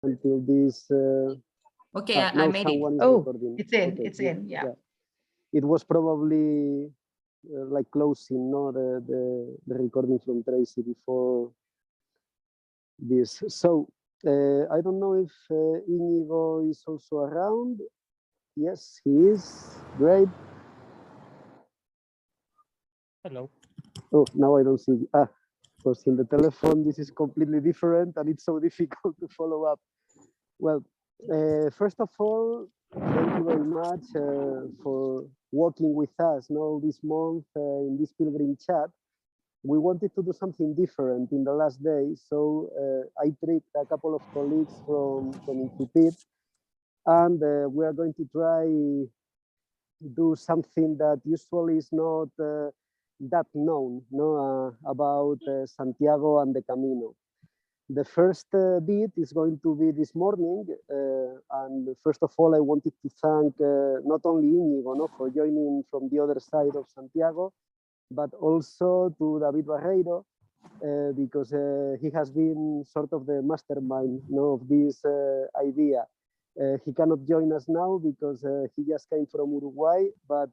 until this. Okay, I now made someone it. is Oh, recording. It's in. Okay, It's good. in. Yeah. It was probably like closing, no, the recording from Tracy before this. So I don't know if Iñigo is also around. Yes, he is. Great. Hello. Oh, now I don't see. Because in the telephone, this is completely different and it's so difficult to follow up. Well, first of all, thank you very much for working with us now this month in this Pilgrim chat. We wanted to do something different in the last day, so I tricked a couple of colleagues from Incipit, and we are going to try do something that usually is not that known, no, about Santiago and the Camino. The first bit is going to be this morning, and first of all, I wanted to thank not only Iñigo, no, for joining from the other side of Santiago, but also to David Barreiro, because he has been sort of the mastermind, of this idea. He cannot join us now because he just came from Uruguay, but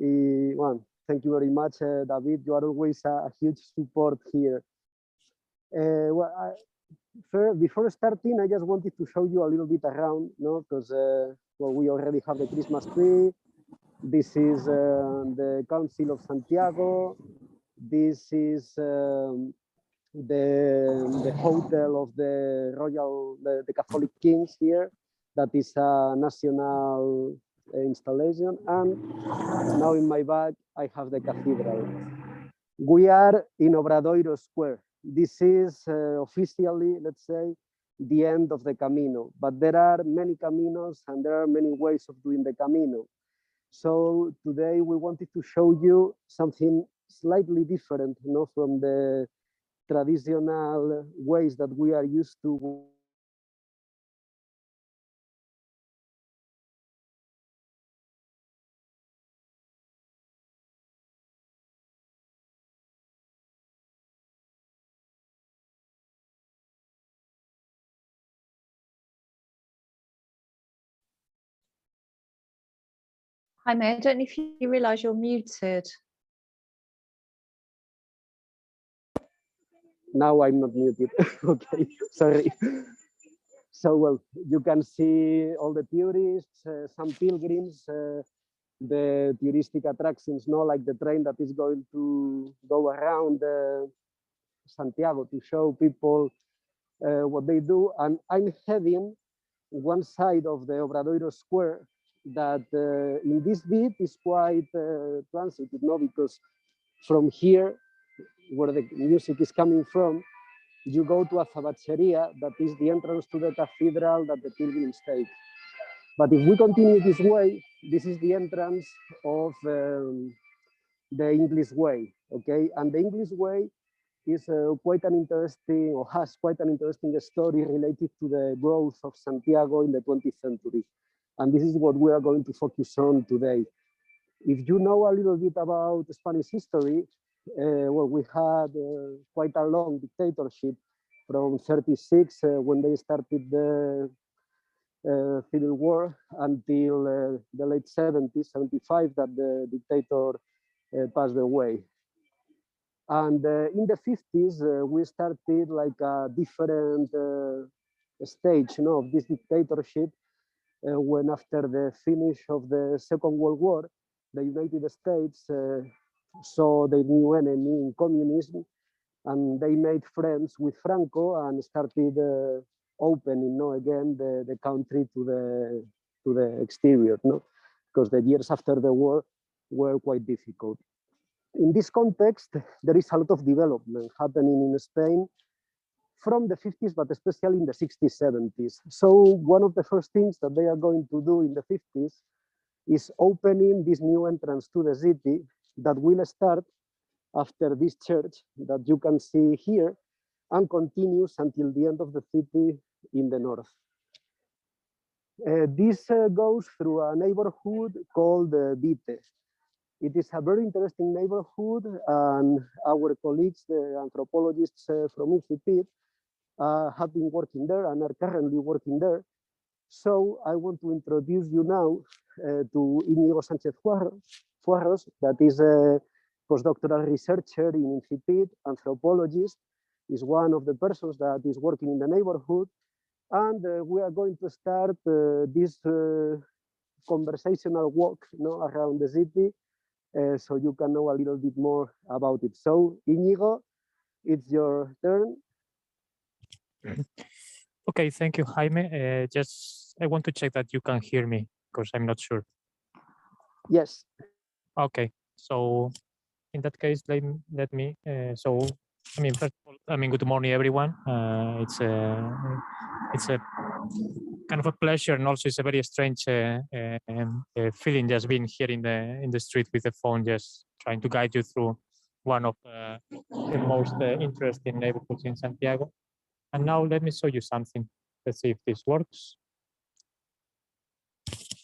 well, thank you very much, David. You are always a huge support here. Before starting, I just wanted to show you a little bit around, because well, we already have the Christmas tree. This is the Council of Santiago. This is the hotel of the the Catholic Kings here. That is a national installation. And now in my bag, I have the cathedral. We are in Obradoiro Square. This is officially, let's say, the end of the Camino, but there are many Caminos and there are many ways of doing the Camino. So today we wanted to show you something slightly different, from the traditional ways that we are used to. Jaime, I don't know if you realise you're muted. Now I'm not muted. Okay, sorry. So, well, you can see all the tourists, some pilgrims, the touristic attractions, like the train that is going to go around Santiago to show people what they do. And I'm heading one side of the Obradoiro Square that in this bit is quite transited, because from here, where the music is coming from, you go to a Zabacheria, that is the entrance to the cathedral that the pilgrims take. But if we continue this way, this is the entrance of the English way, okay? And the English way is quite an interesting, or has quite an interesting story related to the growth of Santiago in the 20th century. And this is what we are going to focus on today. If you know a little bit about Spanish history, well, we had quite a long dictatorship from 36 when they started the Civil War until the late 70s, 75, that the dictator passed away. And in the 50s, we started like a different stage, of this dictatorship, when after the finish of the Second World War, the United States saw their new enemy in communism, and they made friends with Franco and started opening, again the country to the exterior, because the years after the war were quite difficult. In this context, there is a lot of development happening in Spain from the 50s, but especially in the 60s, 70s. So one of the first things that they are going to do in the 50s is opening this new entrance to the city that will start after this church that you can see here and continues until the end of the city in the north. This goes through a neighborhood called Vite. It is a very interesting neighborhood, and our colleagues, the anthropologists from Incipit, have been working there and are currently working there. So I want to introduce you now to Iñigo Sánchez-Fuarros, that is a postdoctoral researcher in Vite, anthropologist, is one of the persons that is working in the neighborhood. And we are going to start this conversational walk around the city, so you can know a little bit more about it. So Iñigo, it's your turn. Okay, thank you, Jaime. Just I want to check that you can hear me because I'm not sure. Yes. Okay, so in that case, let me. So I mean, first of all, good morning, everyone. It's a kind of a pleasure, and also it's a very strange feeling just being here in the street with the phone, just trying to guide you through one of the most interesting neighborhoods in Santiago. And now let me show you something. Let's see if this works.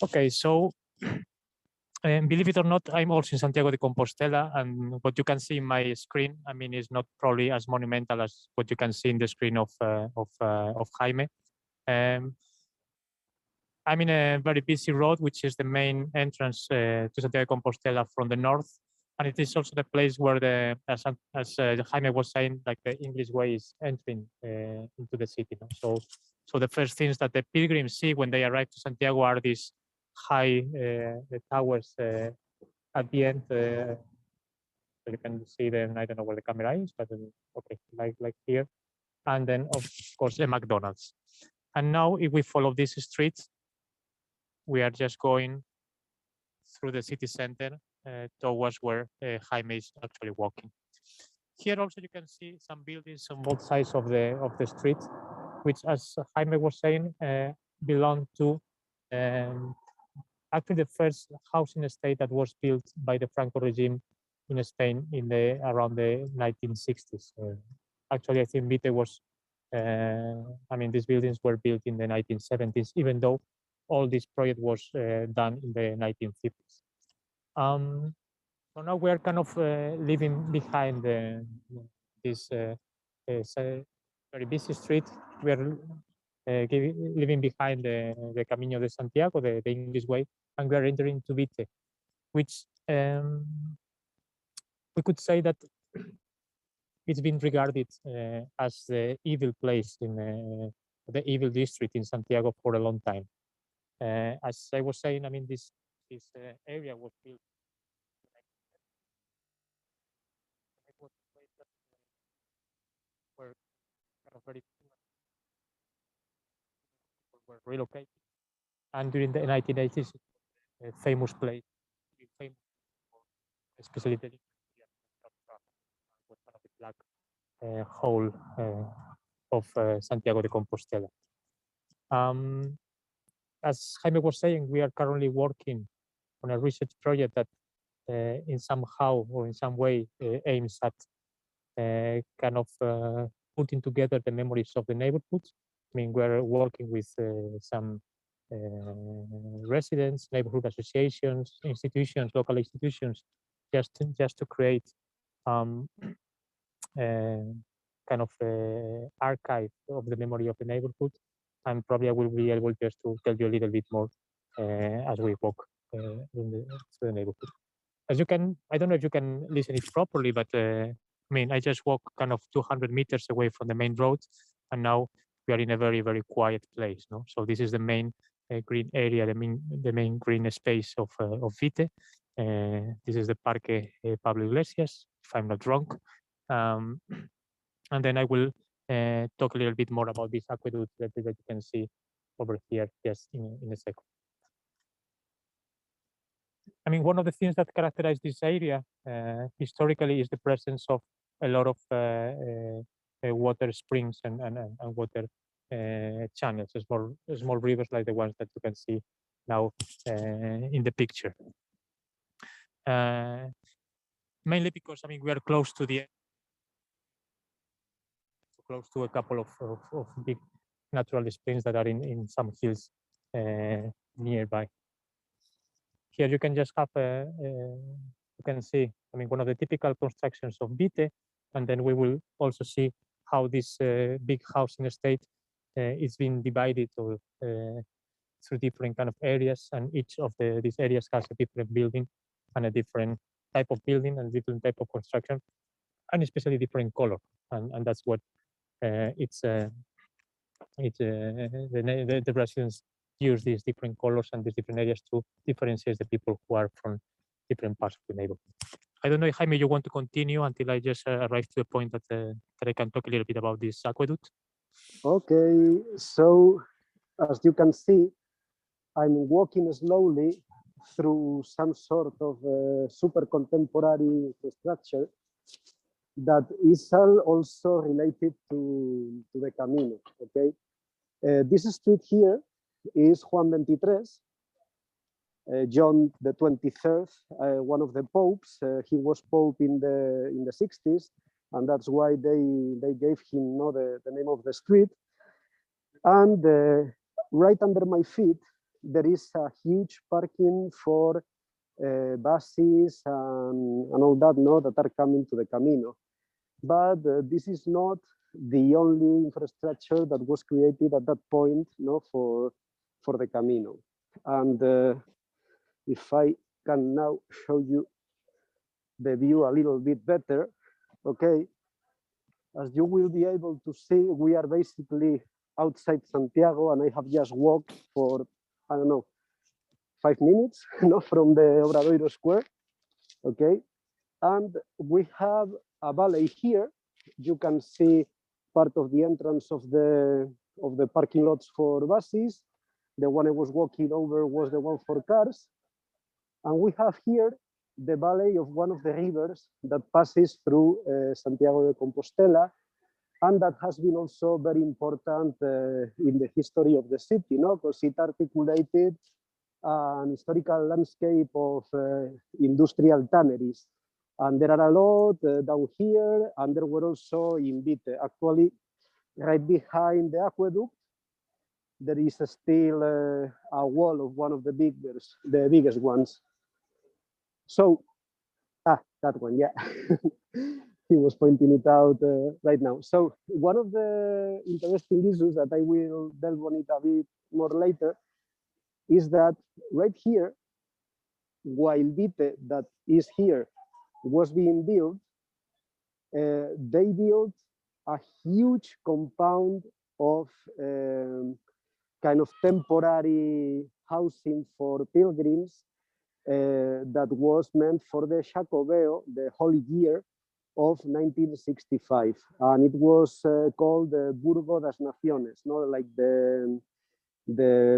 Okay, so believe it or not, I'm also in Santiago de Compostela, and what you can see in my screen, is not probably as monumental as what you can see in the screen of Jaime. I'm in a very busy road, which is the main entrance to Santiago de Compostela from the north, and it is also the place where as Jaime was saying, like the English way is entering into the city. So the first things that the pilgrims see when they arrive to Santiago are these high towers at the end. So you can see them. I don't know where the camera is, but okay, like here, and then of course a McDonald's. And now, if we follow these streets, we are just going through the city center towards where Jaime is actually walking. Here also you can see some buildings on both sides of the street, which, as Jaime was saying, belong to actually the first housing estate that was built by the Franco regime in Spain around the 1960s. Actually, I think Vite was, these buildings were built in the 1970s, even though all this project was done in the 1950s. So now we are kind of leaving behind this very busy street. We are leaving behind the Camino de Santiago, the English way, and we are entering to Vite, which we could say that it's been regarded as the evil place in the evil district in Santiago for a long time. As I was saying, this area was built. It was a place that were kind of very people were relocated, and during the 1980s, a famous place, famous for especially the was one of the black hole of Santiago de Compostela. As Jaime was saying, we are currently working on a research project that in somehow or in some way aims at kind of putting together the memories of the neighborhoods. We're working with some residents, neighborhood associations, institutions, local institutions, just to create kind of archive of the memory of the neighborhood. And probably I will be able just to tell you a little bit more as we walk through the neighborhood. As you can, I don't know if you can listen it properly, but I just walked kind of 200 meters away from the main road, and now we are in a very, very quiet place. So this is the main green area, the main green space of Vite. This is the Parque Pablo Iglesias, if I'm not wrong. And then I will talk a little bit more about this aqueduct that you can see over here just in a second. One of the things that characterize this area historically is the presence of a lot of water springs and water channels, small rivers like the ones that you can see now in the picture. Mainly because we are close to a couple of big natural springs that are in some hills nearby. Here you can just have you can see one of the typical constructions of Vite, and then we will also see how this big housing estate is being divided or through different kind of areas, and each of these areas has a different building and a different type of building and different type of construction, and especially different color, and that's what the residents use these different colors and these different areas to differentiate the people who are from different parts of the neighborhood. I don't know, Jaime, you want to continue until I just arrive to the point that I can talk a little bit about this aqueduct? Okay, so as you can see, I'm walking slowly through some sort of super contemporary infrastructure that is also related to the Camino, okay? This street here is Juan 23, John the 23rd, one of the popes. He was pope in the 60s, and that's why they gave him the name of the street. And right under my feet, there is a huge parking for buses and all that, that are coming to the Camino. But this is not the only infrastructure that was created at that point, for the Camino. And if I can now show you the view a little bit better, okay, as you will be able to see, we are basically outside Santiago, and I have just walked for, I don't know, 5 minutes from the Obradoiro Square, okay? And we have a valley here. You can see part of the entrance of the parking lots for buses. The one I was walking over was the one for cars. And we have here the valley of one of the rivers that passes through Santiago de Compostela, and that has been also very important in the history of the city, because it articulated an historical landscape of industrial tanneries. And there are a lot down here, and there were also in Vite. Actually, right behind the aqueduct, there is still a wall of one of the biggest ones. So, that one, yeah. He was pointing it out right now. So one of the interesting issues that I will delve on it a bit more later is that right here, while Vite, that is here, was being built, they built a huge compound of kind of temporary housing for pilgrims that was meant for the Jacobeo, the Holy Year of 1965. And it was called the Burgo das Naciones, like the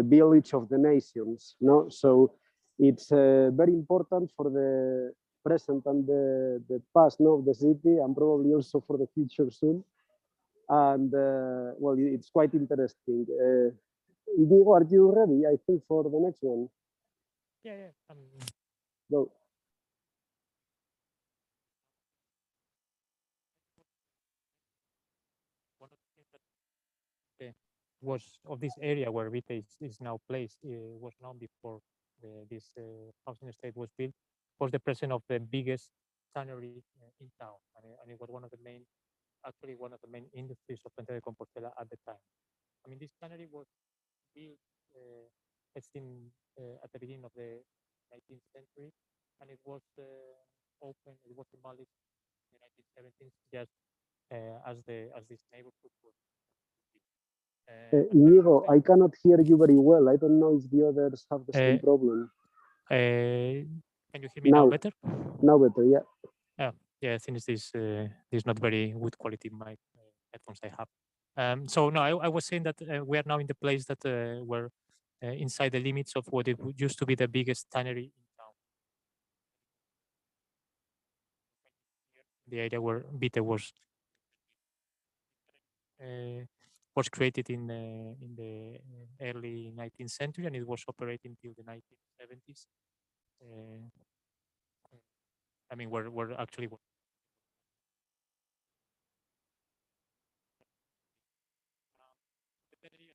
village of the nations. So it's very important for the present and the past of the city, and probably also for the future soon. And well, it's quite interesting. Iñigo, are you ready? I think for the next one. Yeah. Go. One of the things that was of this area where Vite is now placed was known before this housing estate was built, was the presence of the biggest tannery in town, and it was one of the main industries of Santiago de Compostela at the time. I mean, this tannery was built at the beginning of the 19th century, and it was demolished in the 1970s, just as this neighborhood was. Iñigo, I cannot hear you very well. I don't know if the others have the same problem. Can you hear me now better? Now better, yeah. Yeah, I think this is not very good quality mic headphones I have. So no, I was saying that we are now in the place that we're inside the limits of what it used to be the biggest tannery in town. The area where Vite was created in the early 19th century, and it was operating till the 1970s. I mean, we're actually.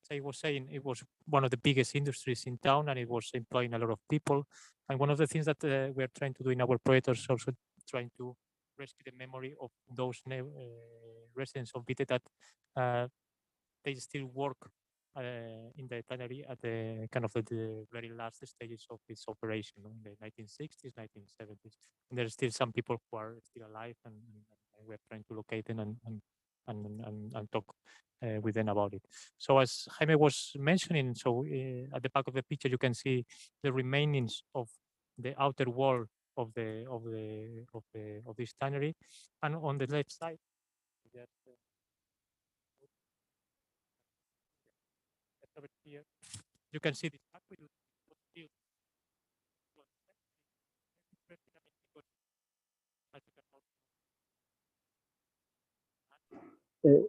As I was saying, it was one of the biggest industries in town, and it was employing a lot of people. And one of the things that we are trying to do in our project is also trying to rescue the memory of those residents of Vite that they still work in the tannery at the kind of the very last stages of its operation, in the 1960s, 1970s. And there's still some people who are still alive, and we're trying to locate them and talk with them about it. So as Jaime was mentioning, so at the back of the picture you can see the remainings of the outer wall of this tannery, and on the left side, over here, you can see this aqueduct was built.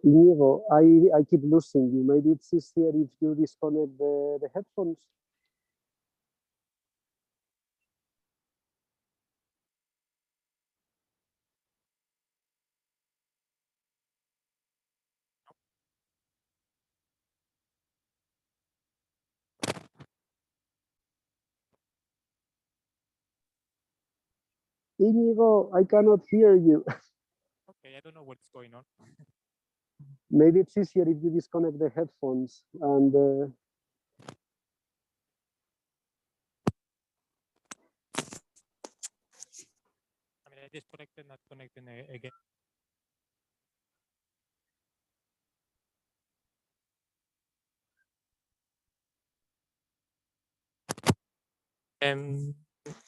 Iñigo, I keep losing you. Maybe it's easier if you disconnect the headphones. Iñigo, I cannot hear you. Okay, I don't know what's going on. Maybe it's easier if you disconnect the headphones and I mean, I disconnected, not connecting again.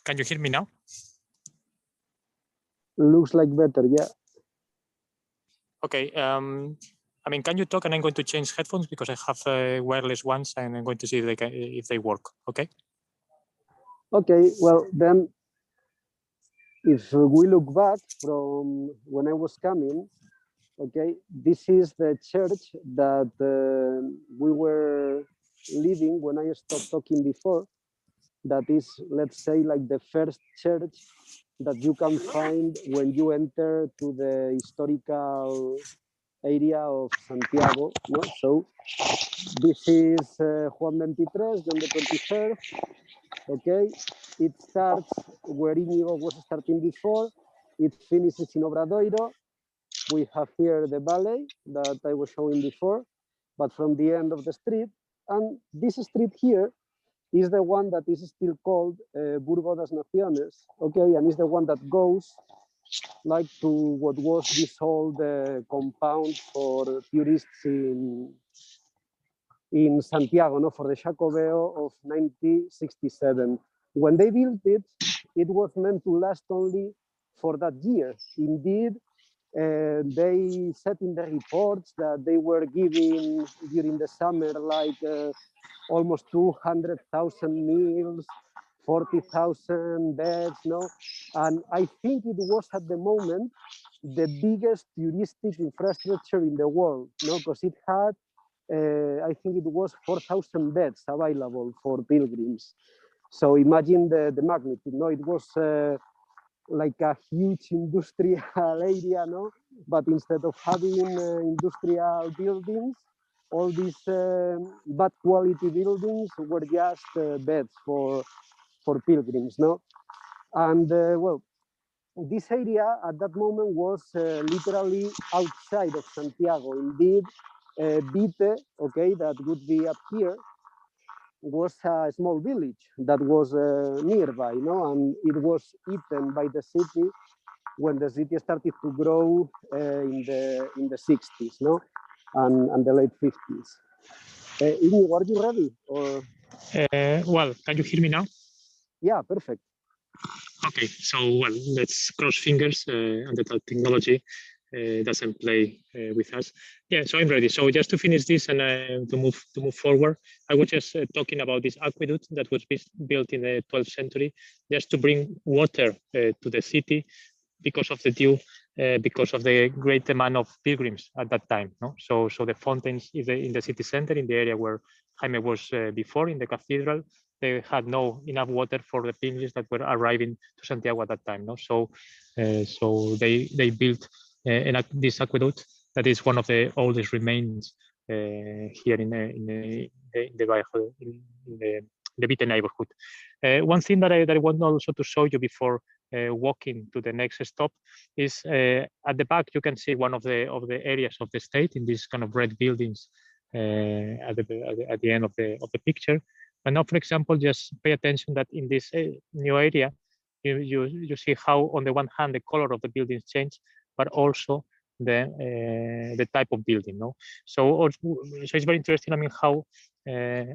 Can you hear me now? looks like better, yeah. Okay. I mean, can you talk? And I'm going to change headphones because I have wireless ones, and I'm going to see if they work. Okay. Okay, well then, if we look back from when I was coming, okay, this is the church that we were leaving when I stopped talking before. That is, let's say, like the first church that you can find when you enter to the historical area of Santiago. No? So this is Juan 23, John the 23rd. Okay, it starts where Iñigo was starting before. It finishes in Obradoiro. We have here the valley that I was showing before, but from the end of the street. And this street here is the one that is still called Burgo das Naciones, okay, and is the one that goes like to what was this old compound for tourists in Santiago, no, for the Jacobeo of 1967. When they built it, it was meant to last only for that year. Indeed, they said in the reports that they were giving during the summer like almost 200,000 meals, 40,000 beds, no? And I think it was at the moment the biggest touristic infrastructure in the world, no? Because it had, I think it was 4,000 beds available for pilgrims. So imagine the magnitude, no? It was like a huge industrial area, no? But instead of having industrial buildings, all these bad quality buildings were just beds for pilgrims, no? And well, this area at that moment was literally outside of Santiago. Indeed, Vite, okay, that would be up here, was a small village that was nearby, no? And it was eaten by the city when the city started to grow in the 60s, no? And the late 50s. Iñigo, are you ready? Or Well, can you hear me now? yeah, perfect. Okay, so well, let's cross fingers and that technology doesn't play with us. Yeah, so I'm ready. So just to finish this and to move forward, I was just talking about this aqueduct that was built in the 12th century, just to bring water to the city because of the dew, because of the great demand of pilgrims at that time. No, so the fountains in the city center, in the area where Jaime was before, in the cathedral, they had no enough water for the pilgrims that were arriving to Santiago at that time. No, so they built this aqueduct that is one of the oldest remains here in the Vallejo, in the Vite neighborhood. One thing that I want also to show you before walking to the next stop, is at the back you can see one of the areas of the state in these kind of red buildings at the end of the picture. And now, for example, just pay attention that in this new area, you see how on the one hand the color of the buildings change, but also the type of building. No, so it's very interesting. I mean, how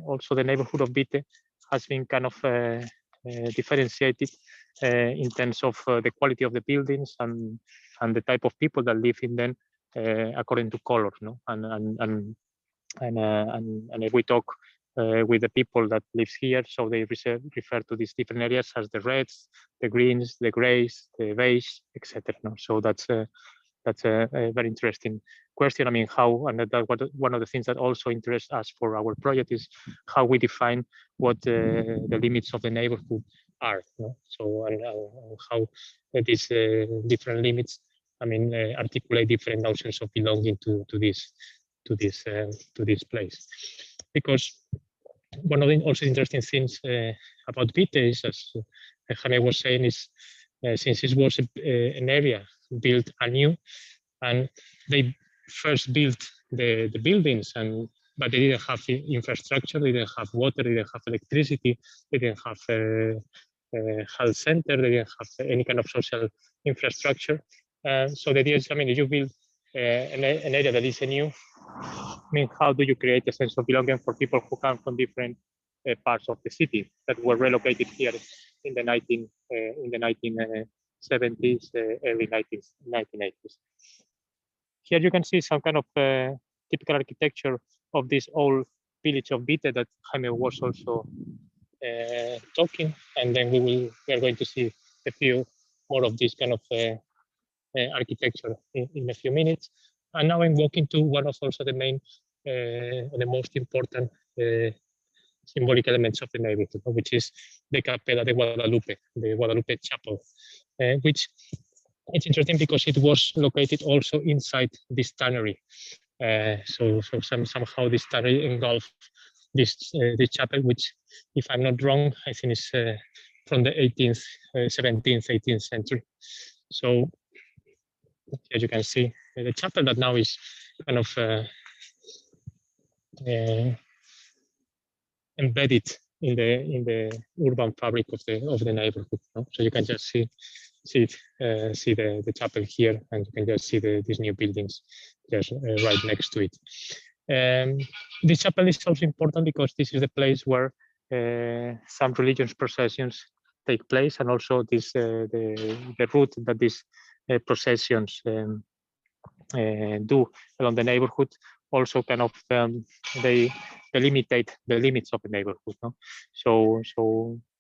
also the neighborhood of Vite has been kind of differentiated in terms of the quality of the buildings and the type of people that live in them according to color. No, and if we talk with the people that lives here, so they refer to these different areas as the reds, the greens, the grays, the beige, etc. No? So that's a very interesting question. I mean, how, and that one of the things that also interests us for our project is how we define what the limits of the neighborhood are. No? So and how these different limits, I mean, articulate different notions of belonging to this place. Because one of the also interesting things about Vite is, as Jaime was saying, is since it was an area built anew, and they first built the buildings, but they didn't have infrastructure, they didn't have water, they didn't have electricity, they didn't have a health center, they didn't have any kind of social infrastructure. So the idea is, I mean, if you build an area that is anew, I mean, how do you create a sense of belonging for people who come from different parts of the city that were relocated here in the 1970s, early 1980s. Here you can see some kind of typical architecture of this old village of Vite that Jaime was also talking, and then we are going to see a few more of this kind of architecture in a few minutes. And now I'm walking to one of also the main, the most important symbolic elements of the neighborhood, which is the Capella de Guadalupe, the Guadalupe Chapel, which it's interesting because it was located also inside this tannery. So somehow this tannery engulfed this chapel, which, if I'm not wrong, I think is from the 18th, 17th, 18th century. So as you can see, the chapel that now is kind of embedded in the urban fabric of the neighborhood. No? So you can just see the chapel here, and you can just see these new buildings just right next to it. This chapel is also important because this is the place where some religious processions take place, and also this the route that these processions do along the neighborhood also kind of they delimitate the limits of the neighborhood. No? So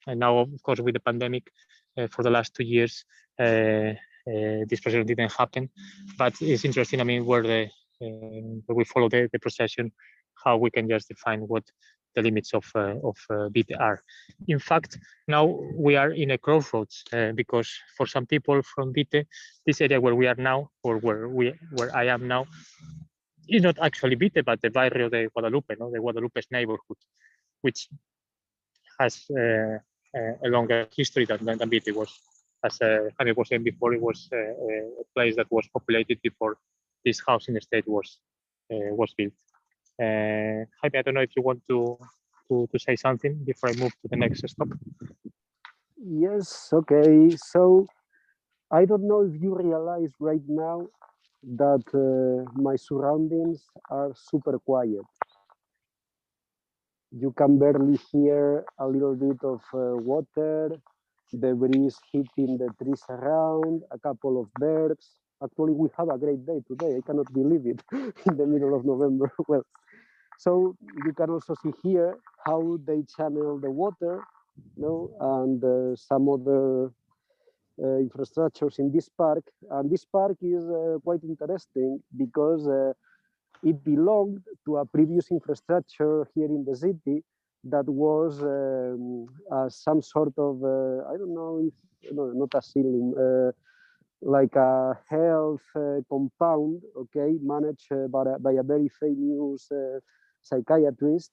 and now, of course, with the pandemic, for the last 2 years, this procession didn't happen. But it's interesting. I mean, where we follow the procession, how we can just define what the limits of Vite are. In fact, now we are in a crossroads because for some people from Vite, this area where we are now, or where I am now, is not actually Vite, but the Barrio de Guadalupe, no? The Guadalupe's neighborhood, which has a longer history than Vite was. As Jaime was saying before, it was a place that was populated before this housing estate was built. Jaime, I don't know if you want to say something before I move to the next stop. Yes, okay. So I don't know if you realize right now that my surroundings are super quiet. You can barely hear a little bit of water, the breeze hitting the trees around, a couple of birds. Actually, we have a great day today. I cannot believe it, in the middle of November. Well, so you can also see here how they channel the water, and some other infrastructures in this park. And this park is quite interesting because it belonged to a previous infrastructure here in the city that was some sort of, I don't know if, no, not asylum, like a health compound, okay, managed by a very famous psychiatrist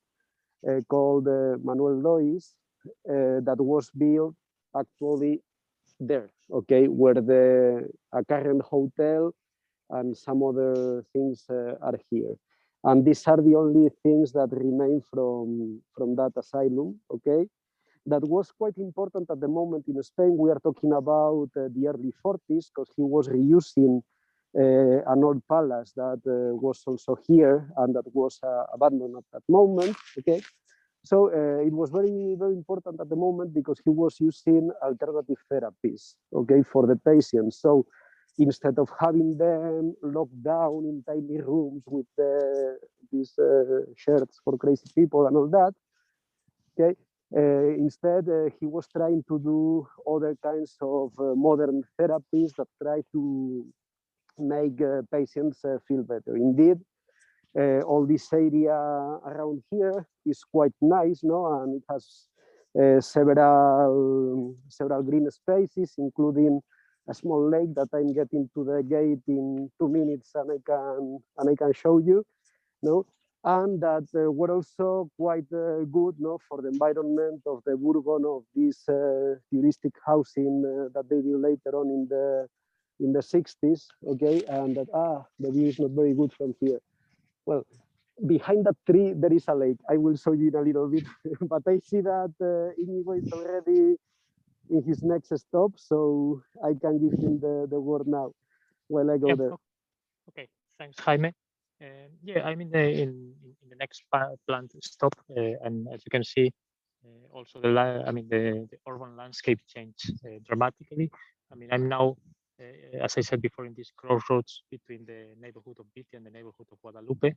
called Manuel Lois, that was built actually there, okay, where a current hotel and some other things are here. And these are the only things that remain from that asylum, okay? That was quite important at the moment in Spain. We are talking about the early 40s, because he was reusing an old palace that was also here and that was abandoned at that moment, okay? So it was very, very important at the moment because he was using alternative therapies, okay, for the patients. So instead of having them locked down in tiny rooms with these shirts for crazy people and all that, okay, instead he was trying to do other kinds of modern therapies that try to make patients feel better. Indeed, all this area around here is quite nice, no? And it has several green spaces, including a small lake that I'm getting to the gate in 2 minutes, and I can show you, no? And that were also quite good, no, for the environment of the Bourbon, of this touristic housing that they built later on in the 60s, okay? And that the view is not very good from here. Well, behind that tree, there is a lake. I will show you in a little bit, but I see that Iñigo is already in his next stop, so I can give him the word now while I go there. Okay, thanks, Jaime. Yeah, I'm in the next planned stop, and as you can see, also the urban landscape changed dramatically. I mean, I'm now, as I said before, in this crossroads between the neighborhood of Vite and the neighborhood of Guadalupe.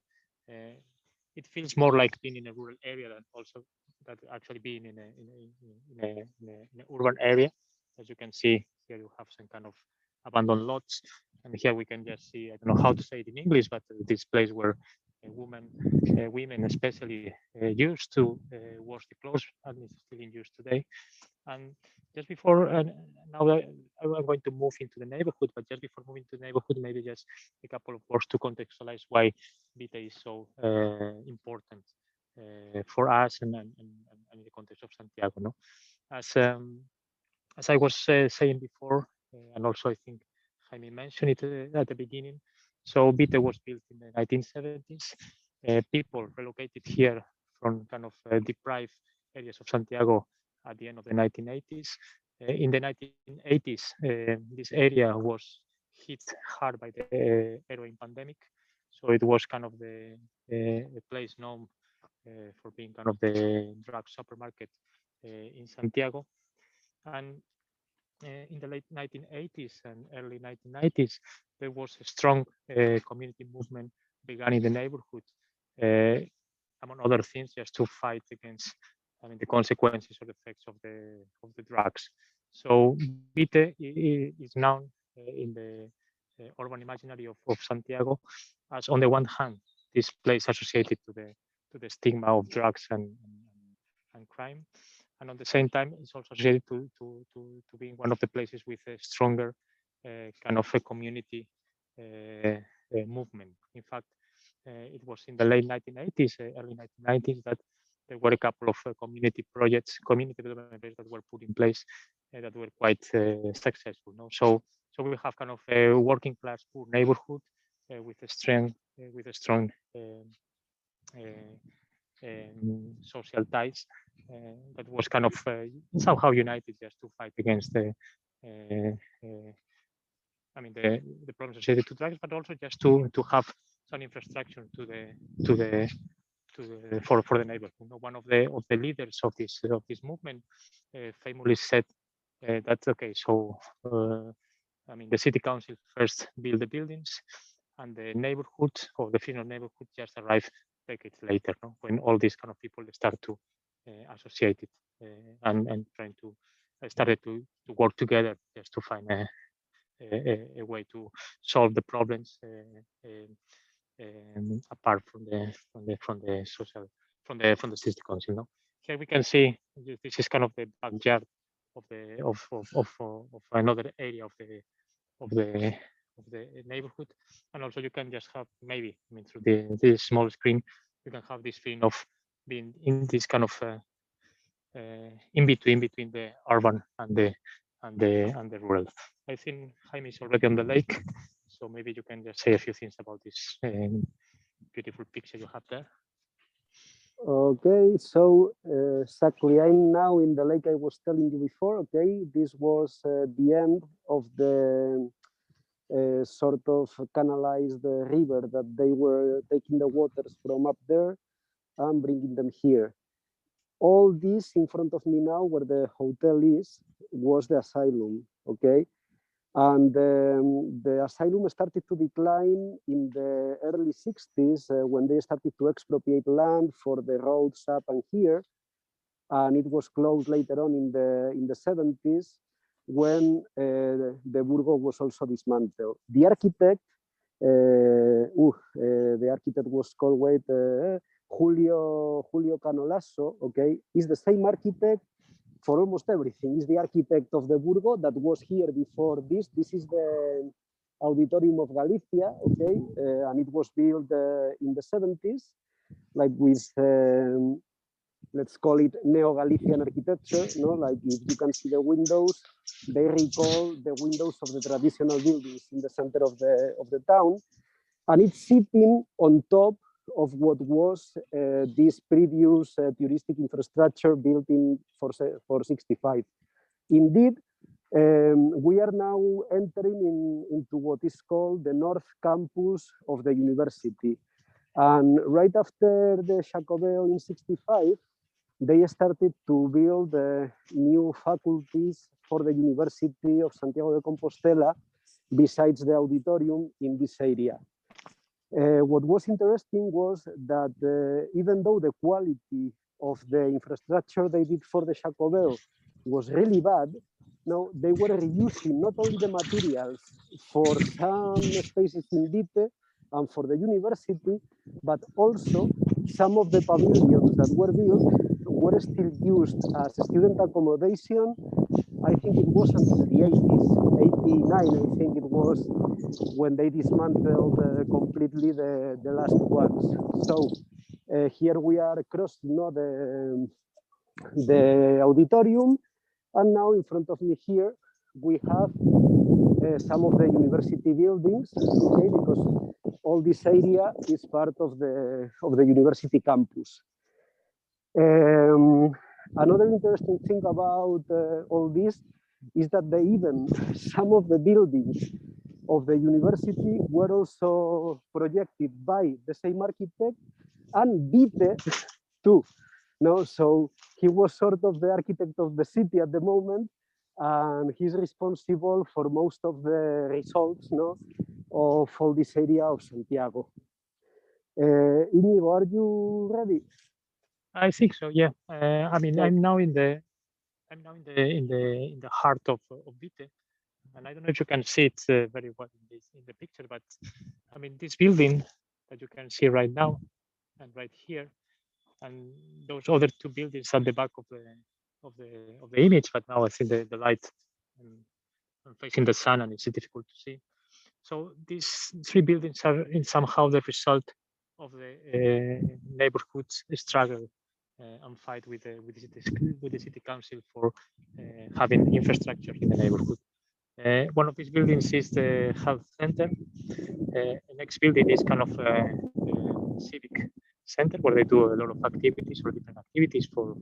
It feels more like being in a rural area than also that actually being in an urban area. As you can see here, you have some kind of abandoned lots, and here we can just see, I don't know how to say it in English, but this place where women especially used to wash the clothes, and it's still in use today. And just before, now I'm going to move into the neighborhood, but just before moving to the neighborhood, maybe just a couple of words to contextualize why Vite is so important for us and in the context of Santiago. No? As I was saying before, and also I think Jaime mentioned it at the beginning, so Vite was built in the 1970s. People relocated here from kind of deprived areas of Santiago at the end of the 1980s. In the 1980s, this area was hit hard by the heroin pandemic. So it was kind of the place known for being kind of the drug supermarket in Santiago. And in the late 1980s and early 1990s, there was a strong community movement began in the neighborhood, among other things, just to fight against the consequences or effects of the drugs. So Vite is known in the urban imaginary of Santiago as, on the one hand, this place associated to the stigma of drugs and crime, and at the same time, it's also associated to being one of the places with a stronger kind of a community movement. In fact, it was in the late 1980s, early 1990s, that there were a couple of community projects, community development projects that were put in place that were quite successful. No? So we have kind of a working class poor neighborhood with a strong social ties that was kind of somehow united just to fight against the problems associated to drugs, but also just to have some infrastructure for the neighborhood. You know, one of the leaders of this movement famously said that okay, so the city council first built the buildings, and the neighborhood or the final neighborhood just arrived decades later, no? When all these kind of people start to associate it and trying to started to work together just to find a way to solve the problems apart from the social from the city council. No? Here we can see this is kind of the backyard of another area of the neighborhood, and also you can just have maybe through this small screen you can have this feeling of being in this kind of in between the urban and and the rural. I think Jaime is already on the lake, so maybe you can just say a few things about this beautiful picture you have there. Okay, so exactly, I'm now in the lake I was telling you before. Okay, this was the end of the sort of canalized river that they were taking the waters from up there and bringing them here. All this in front of me now, where the hotel is, was the asylum. Okay. And the asylum started to decline in the early 60s when they started to expropriate land for the roads up and here. And it was closed later on in the 70s when the Burgo was also dismantled. The architect, the architect was called, Julio Canolasso, okay, is the same architect for almost everything. Is the architect of the Burgo that was here before this. This is the Auditorium of Galicia, okay, and it was built in the 70s, like with, let's call it Neo-Galician architecture, no? Like if you can see the windows, they recall the windows of the traditional buildings in the center of the town, and it's sitting on top of what was this previous touristic infrastructure built in for 65. Indeed, we are now entering into what is called the North Campus of the university. And right after the Jacobeo in 65, they started to build new faculties for the University of Santiago de Compostela besides the auditorium in this area. What was interesting was that even though the quality of the infrastructure they did for the Jacobeo was really bad, no, they were reusing not only the materials for some spaces in Vite and for the university, but also some of the pavilions that were built were still used as student accommodation. I think it was until the 80s, 89, I think it was, when they dismantled completely the last ones. So here we are crossing the auditorium, and now in front of me here we have some of the university buildings, okay, because all this area is part of the university campus. Another interesting thing about all this is that some of the buildings of the university were also projected by the same architect and Vite too. No, so he was sort of the architect of the city at the moment, and he's responsible for most of the results, no, of all this area of Santiago. Iñigo, are you ready? I think so. Yeah. I mean, Okay. I'm now in the heart of Vite, and I don't know if you can see it very well in the picture, but I mean, this building that you can see right now and right here, and those other two buildings at the back of the image, but now I think the light and facing the sun, and it's difficult to see. So these three buildings are in somehow the result of the neighborhood's struggle and fight with the city council for having infrastructure in the neighborhood. One of these buildings is the health center. The next building is kind of a civic center where they do a lot of activities or different activities for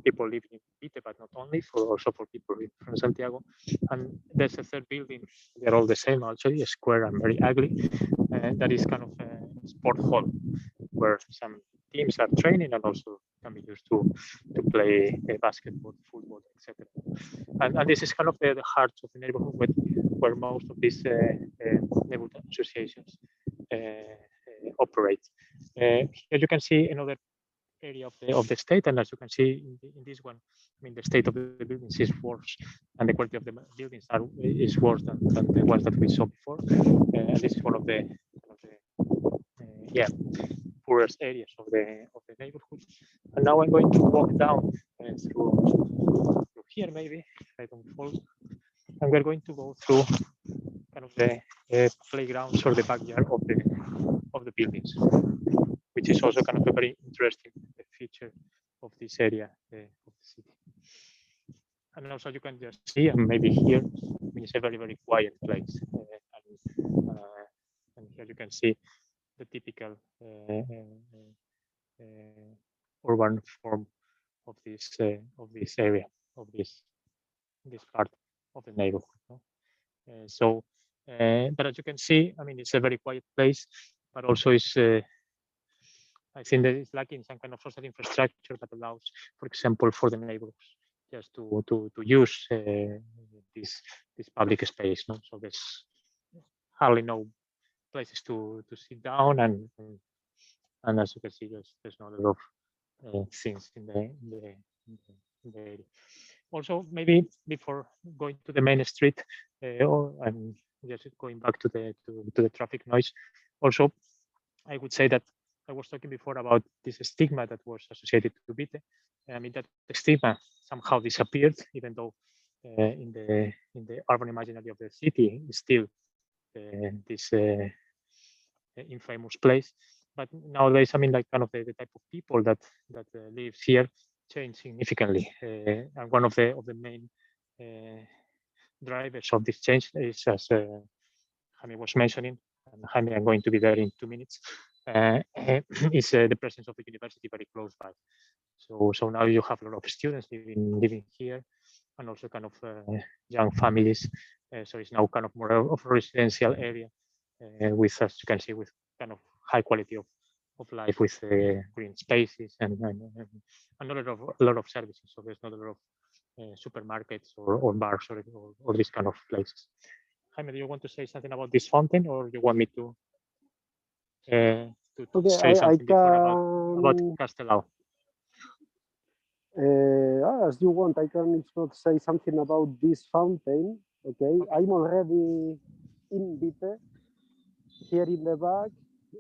people living in Vite, but not only, also for people from Santiago. And there's a third building, they're all the same actually, square and very ugly. That is kind of a sport hall where some teams are training and also can be used to play basketball, football, etc. And this is kind of the heart of the neighborhood where most of these neighborhood associations operate. Here you can see another area of the state, and as you can see in this one, I mean, the state of the buildings is worse, and the quality of the buildings is worse than the ones that we saw before. And this is one of the poorest areas of the neighborhood. And now I'm going to walk down through here, maybe if I don't fall. And we're going to go through kind of the playgrounds or the backyard of the buildings, which is also kind of a very interesting feature of this area of the city. And also you can just see, and maybe here, I mean, it's a very, very quiet place. And here you can see the typical urban form of this area, of this part of the neighborhood. No? But as you can see, I mean, it's a very quiet place, but also it's I think that it's lacking some kind of social infrastructure that allows, for example, for the neighbors just to use this public space. No? So there's hardly no places to sit down, and as you can see, there's not a lot of things in the area. Also, maybe before going to the main street, and just going back to the traffic noise, also I would say that I was talking before about this stigma that was associated to Vite. I mean, that stigma somehow disappeared, even though in the urban imaginary of the city is still this infamous place. But nowadays, I mean, like kind of the type of people that lives here changed significantly, and one of the main drivers of this change is, as Jaime was mentioning, and Jaime, I'm going to be there in 2 minutes, is the presence of the university very close by. So now you have a lot of students living here, and also kind of young families. So it's now kind of more of a residential area with, as you can see, with kind of high quality of life, with green spaces and a lot of services. So there's not a lot of supermarkets or bars or these kind of places. Jaime, do you want to say something about this fountain, or you want me to say something about Castelao? As you want, I can say something about this fountain. Okay, I'm already in Vite. Here in the back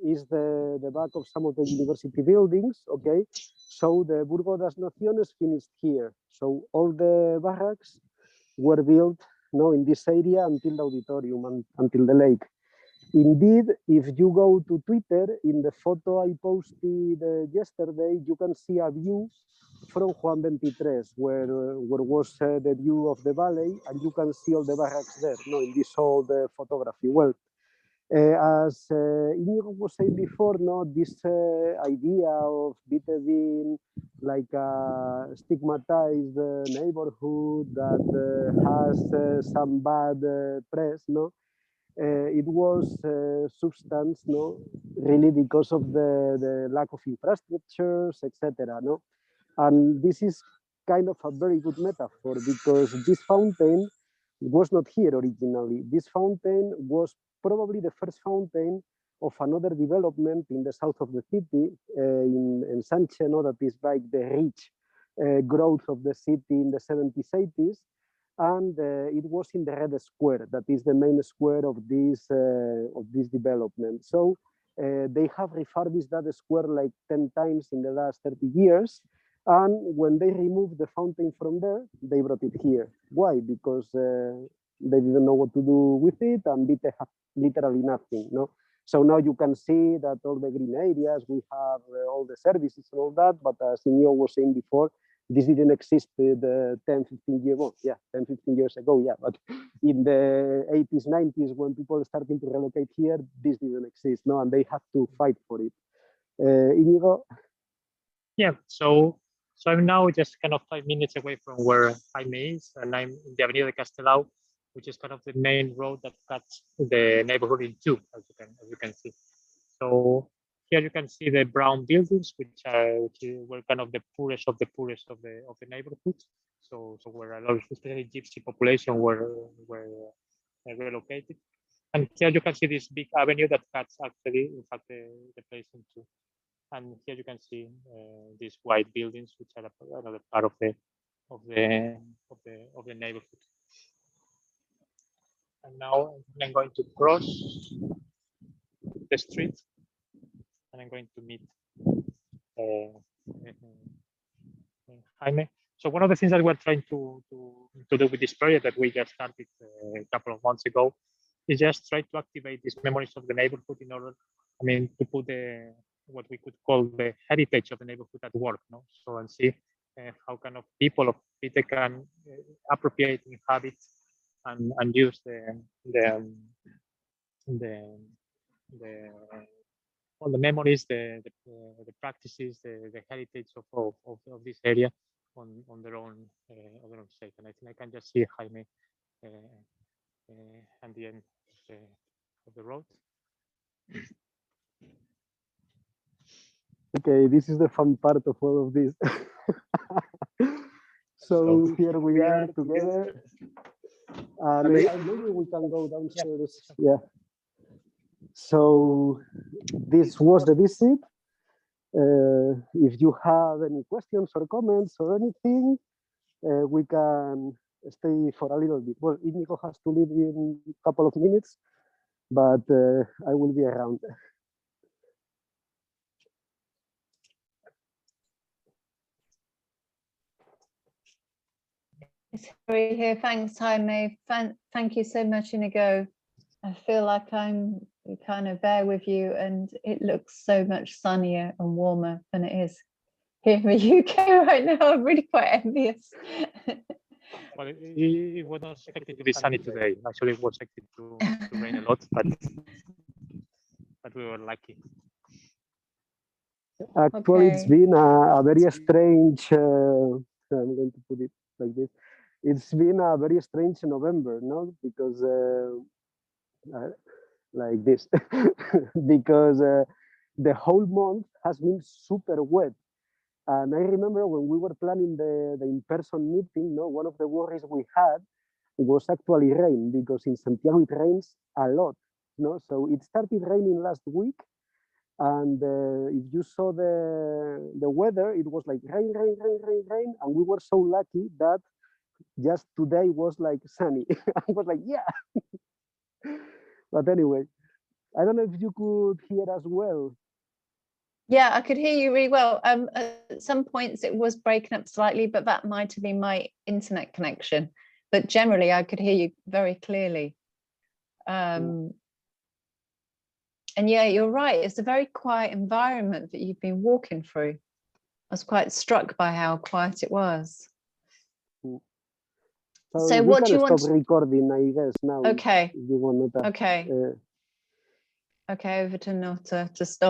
is the back of some of the university buildings. Okay, so the Burgo das Naciones finished here. So all the barracks were built in this area until the auditorium and until the lake. Indeed, if you go to Twitter, in the photo I posted yesterday, you can see a view from Juan 23, where was the view of the valley, and you can see all the barracks there, in this old photography. Well, as Iñigo was saying before, this idea of Vite being like a stigmatized neighborhood that has some bad press, it was substance, really because of the lack of infrastructures, etc. And this is kind of a very good metaphor, because this fountain was not here originally. This fountain was probably the first fountain of another development in the south of the city, in Sánchez, that is like the rich growth of the city in the 70s, 80s. And it was in the Red Square, that is the main square of this development. So they have refurbished that square like 10 times in the last 30 years. And when they removed the fountain from there, they brought it here. Why? Because they didn't know what to do with it, and Vite had literally nothing. So now you can see that all the green areas, we have all the services and all that, but as Iñigo was saying before, this didn't exist 10, 15 years ago. Yeah, 10, 15 years ago, yeah. But in the 80s, 90s, when people started to relocate here, this didn't exist, and they had to fight for it. Iñigo? Yeah, so I'm now just kind of 5 minutes away from where Jaime is, and I'm in the Avenida de Castelao, which is kind of the main road that cuts the neighborhood in two, as you can see. So here you can see the brown buildings, which were kind of the poorest of the neighborhood. So where a lot of, especially gypsy population, were relocated. And here you can see this big avenue that cuts actually, in fact, the place in two. And here you can see these white buildings, which are another part of the neighborhood. And now I'm going to cross the street, and I'm going to meet Jaime. So one of the things that we're trying to do with this project that we just started a couple of months ago is just try to activate these memories of the neighborhood in order, to put what we could call the heritage of the neighborhood at work. So and see how kind of people of Vite can appropriate, inhabit, and use all the memories, the practices, the heritage of this area on their own sake. And I think I can just see Jaime at the end of the road. Okay, this is the fun part of all of this. So here we are together. Maybe we can go downstairs. Yeah. So this was the visit. If you have any questions or comments or anything, we can stay for a little bit. Well, Iñigo has to leave in a couple of minutes, but I will be around. It's very here. Thanks, Jaime. Thank you so much, Iñigo. I feel like I'm kind of there with you, and it looks so much sunnier and warmer than it is here in the UK right now. I'm really quite envious. Well, it was not expected to be sunny today. Actually, it was expected to rain a lot, but we were lucky. Actually, it's been a very strange, I'm going to put it like this. It's been a very strange November, no? Because like this, because the whole month has been super wet. And I remember when we were planning the in-person meeting, no, one of the worries we had was actually rain, because in Santiago it rains a lot, no? So it started raining last week, and if you saw the weather, it was like rain, rain, rain, rain, rain, and we were so lucky that just today was like sunny. I was like, yeah. But anyway, I don't know if you could hear as well. Yeah, I could hear you really well. At some points it was breaking up slightly, but that might have been my internet connection. But generally I could hear you very clearly. And yeah, you're right. It's a very quiet environment that you've been walking through. I was quite struck by how quiet it was. So what do you want? Stop recording, I guess, now. Okay. If you want to. Okay. Okay, over to Nota to stop.